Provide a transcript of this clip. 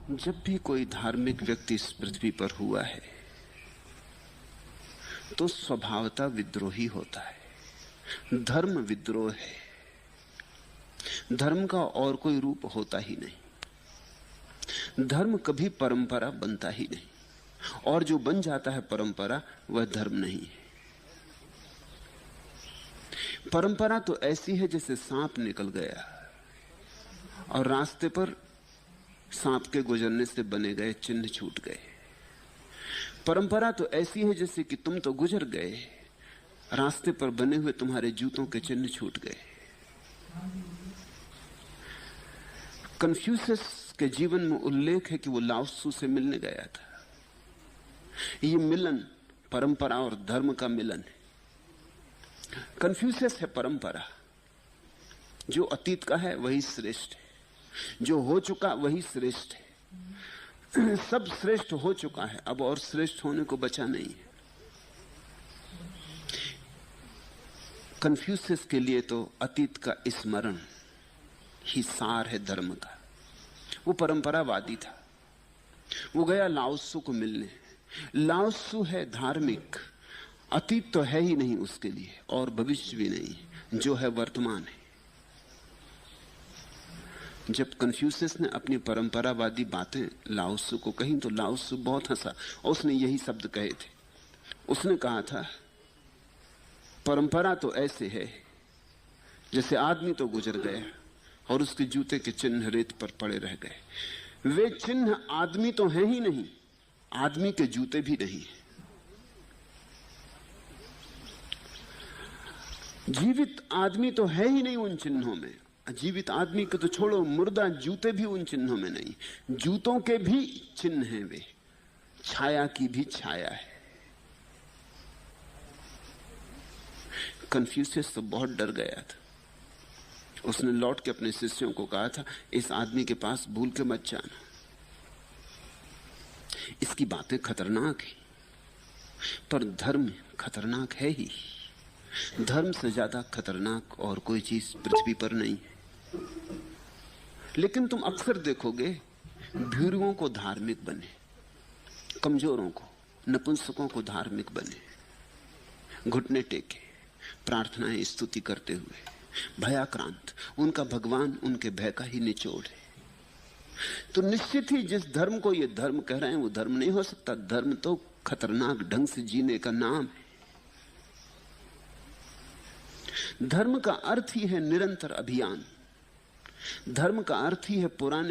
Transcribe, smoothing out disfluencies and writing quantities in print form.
जब भी कोई धार्मिक व्यक्ति इस पृथ्वी पर हुआ है तो स्वभावतः विद्रोही होता है। धर्म विद्रोह है। धर्म का और कोई रूप होता ही नहीं। धर्म कभी परंपरा बनता ही नहीं, और जो बन जाता है परंपरा वह धर्म नहीं है। परंपरा तो ऐसी है जैसे सांप निकल गया और रास्ते पर सांप के गुजरने से बने गए चिन्ह छूट गए। परंपरा तो ऐसी है जैसे कि तुम तो गुजर गए, रास्ते पर बने हुए तुम्हारे जूतों के चिन्ह छूट गए। कन्फ्यूशियस के जीवन में उल्लेख है कि वो लाओ त्सु से मिलने गया था। ये मिलन परंपरा और धर्म का मिलन है। कन्फ्यूशियस है परंपरा। जो अतीत का है वही श्रेष्ठ है, जो हो चुका वही श्रेष्ठ है। सब श्रेष्ठ हो चुका है, अब और श्रेष्ठ होने को बचा नहीं है। कन्फ्यूशियस के लिए तो अतीत का स्मरण ही सार है धर्म का। वो परंपरावादी था। वो गया लाओ त्सु को मिलने। लाओ त्सु है धार्मिक। अतीत तो है ही नहीं उसके लिए, और भविष्य भी नहीं। जो है वर्तमान है। जब कन्फ्यूशियस ने अपनी परंपरावादी बातें लाओ त्सु को कही तो लाओ त्सु बहुत हंसा और उसने यही शब्द कहे थे। उसने कहा था, परंपरा तो ऐसे है जैसे आदमी तो गुजर गया और उसके जूते के चिन्ह रेत पर पड़े रह गए। वे चिन्ह आदमी तो हैं ही नहीं, आदमी के जूते भी नहीं। जीवित आदमी तो है ही नहीं उन चिन्हों में। जीवित आदमी को तो छोड़ो, मुर्दा जूते भी उन चिन्हों में नहीं। जूतों के भी चिन्ह हैं वे, छाया की भी छाया है। कन्फ्यूशियस तो बहुत डर गया था। उसने लौट के अपने शिष्यों को कहा था, इस आदमी के पास भूल के मत जाना, इसकी बातें खतरनाक है। पर धर्म खतरनाक है ही। धर्म से ज्यादा खतरनाक और कोई चीज पृथ्वी पर नहीं है। लेकिन तुम अक्सर देखोगे भीरुओं को धार्मिक बने, कमजोरों को, नपुंसकों को धार्मिक बने, घुटने टेके, प्रार्थनाएं स्तुति करते हुए, भयाक्रांत। उनका भगवान उनके भय का ही निचोड़ है। तो निश्चित ही जिस धर्म को ये धर्म कह रहे हैं वो धर्म नहीं हो सकता। धर्म तो खतरनाक ढंग से जीने का नाम है। धर्म का अर्थ ही है निरंतर अभियान। धर्म का अर्थ ही है पुराने